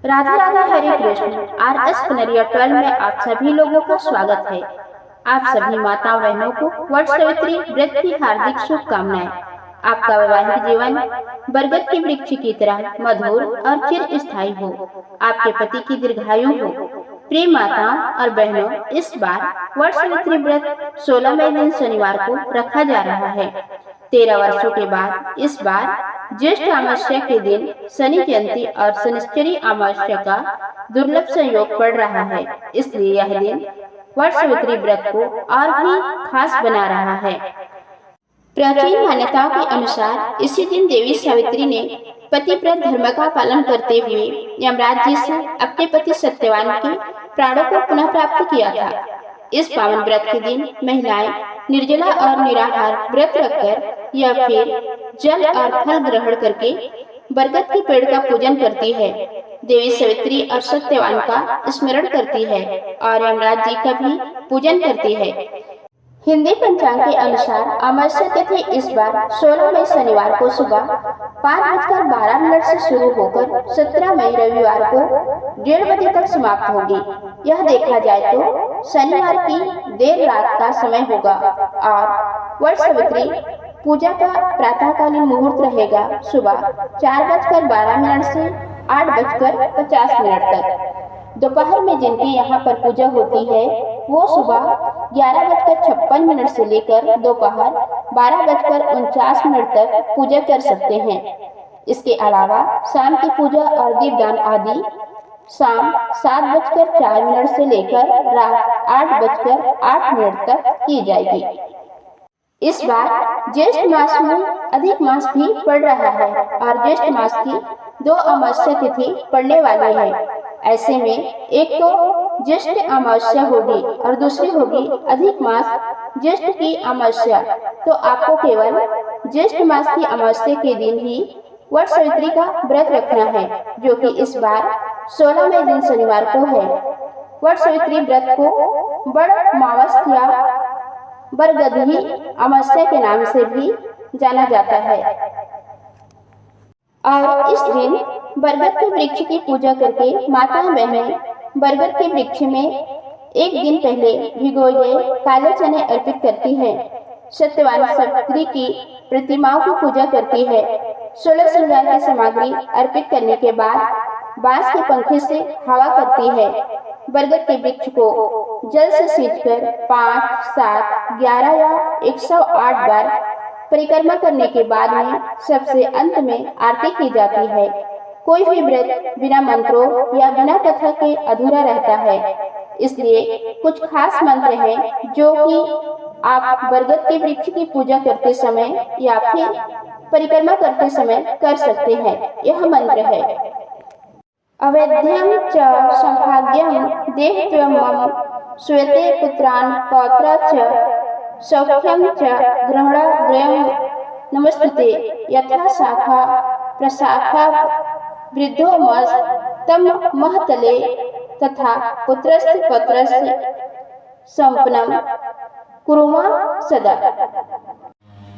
राधे राधे, हरे Krishna. RS Kanaria 12 में आप सभी लोगों का स्वागत है। आप सभी माताओं बहनों को वट सावित्री व्रत की हार्दिक शुभकामनाएं। आपका वैवाहिक जीवन बरगद के वृक्ष की तरह मधुर और चिर स्थायी हो। आपके पति की दीर्घायु हो। प्रिय माताओं और बहनों, इस बार वट सावित्री व्रत 16 मई दिन शनिवार को रखा जा रहा है। 13 वर्षों के बाद इस बार ज्येष्ठ अमावस्या के दिन शनि जयंती और शनिश्चरी अमावस्या का दुर्लभ संयोग पड़ रहा है। इसलिए यह दिन वट सावित्री व्रत को और भी खास बना रहा है। प्राचीन मान्यताओं के अनुसार इसी दिन देवी सावित्री ने पतिव्रत धर्म का पालन करते हुए यमराज जी से अपने पति सत्यवान के प्राणों को पुनः प्राप्त किया था। इस पावन व्रत के दिन महिलाएं निर्जला और निराहार व्रत रखकर या फिर जल और फल ग्रहण करके बरगद के पेड़ का पूजन करती है, देवी सावित्री और सत्यवान का स्मरण करती है और यमराज जी का भी पूजन करती है। हिंदी पंचांग के अनुसार अमावस्या तिथि इस बार 16 मई शनिवार को सुबह 5:12 से शुरू होकर 17 मई रविवार को 1:30 बजे तक समाप्त होगी। यह देखा जाए तो शनिवार की देर रात का समय होगा और वट सावित्री पूजा का प्रातःकालीन मुहूर्त रहेगा सुबह 4:12 से 8:50 तक। दोपहर में जिनके यहाँ पर पूजा होती है वो सुबह 11:56 से लेकर दोपहर 12:49 तक पूजा कर सकते हैं। इसके अलावा शाम की पूजा और दीपदान आदि शाम 7:04 से लेकर रात 8:08 तक की जाएगी। इस बार ज्येष्ठ मास में अधिक मास भी पड़ रहा है और ज्येष्ठ मास की 2 अमावस्या तिथि पड़ने वाली है। ऐसे में एक तो ज्येष्ठ अमावस्या होगी और दूसरी होगी अधिक मास ज्येष्ठ की अमावस्या। तो आपको केवल ज्येष्ठ मास की अमावस्या के दिन ही वट सावित्री का व्रत रखना है, जो कि इस बार 16 मई दिन शनिवार को है। वट सावित्री व्रत को बड़ मावस या बरगदही अमावस्या के नाम से भी जाना जाता है और इस दिन बरगद के वृक्ष की पूजा करके माता बहनें बरगद के वृक्ष में एक दिन पहले भिगोए गए काले चने अर्पित करती है। सत्यवान सावित्री की प्रतिमाओं की पूजा करती है। 16 श्रृंगार की सामग्री अर्पित करने के बाद बांस के पंखे से हवा करती है। बरगद के वृक्ष को जल से सींचकर 5, 7, 11 या 108 बार परिक्रमा करने के बाद में सबसे अंत में आरती की जाती है। कोई भी व्रत बिना मंत्रों या बिना कथा के अधूरा रहता है, इसलिए कुछ खास मंत्र हैं जो कि आप बरगद के वृक्ष की पूजा करते समय या फिर परिक्रमा करते समय कर सकते हैं। यह मंत्र है: अवैध्यम च सौभाग्यम देहत्वम मम श्वेते पुत्रान पौत्रा च सौख्यम च ग्रहणाग्रयम नमस्तुते यथा शाखा प्रशाखा वृद्धो मस तम महतले तथा पुत्रस्य पत्रस्य संपन्नम कुरुमा सदा।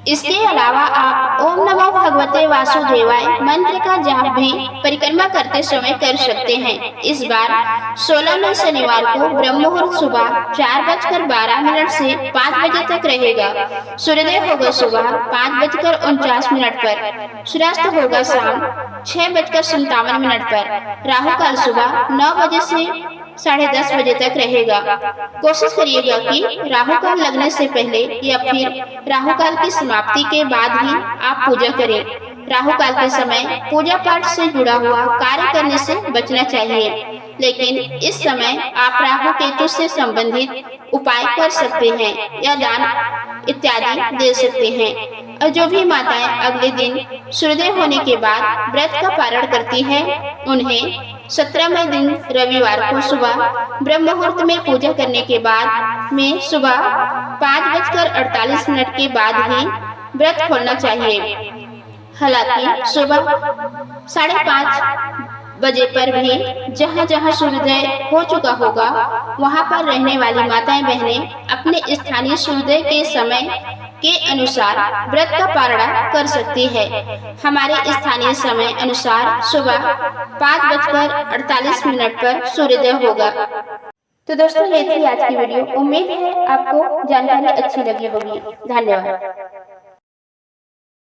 इसके अलावा आप ओम नमो भगवते वासुदेवाय मंत्र का जाप भी परिक्रमा करते समय कर सकते हैं। इस बार 16 मई शनिवार को ब्रह्म मुहूर्त सुबह 4:12 से 5 बजे तक रहेगा। सूर्योदय होगा सुबह 5:49 पर। सूर्यास्त होगा शाम 6:57 पर। राहु काल सुबह 9 बजे से 10:30 बजे तक रहेगा। कोशिश करिएगा कि राहु काल लगने से पहले या फिर राहु काल की समाप्ति के बाद ही आप पूजा करें। राहु काल के समय पूजा पाठ से जुड़ा हुआ कार्य करने से बचना चाहिए, लेकिन इस समय आप राहु केतु से संबंधित उपाय कर सकते हैं या दान इत्यादि दे सकते हैं। और जो भी माताएं अगले दिन सूर्योदय होने के बाद व्रत का पारण करती हैं, उन्हें 17 मई दिन रविवार को सुबह ब्रह्म मुहूर्त में पूजा करने के बाद में सुबह 5:48 के बाद ही व्रत खोलना चाहिए। हालांकि सुबह 5:30 बजे पर भी जहाँ जहाँ सूर्योदय हो चुका होगा वहाँ पर रहने वाली माताएं बहनें अपने स्थानीय सूर्योदय के समय के अनुसार व्रत का पारण कर सकती है। हमारे स्थानीय समय अनुसार सुबह 5:48 पर सूर्योदय होगा। तो दोस्तों, ये थी आज की वीडियो। उम्मीद है आपको जानकारी अच्छी लगी होगी। धन्यवाद।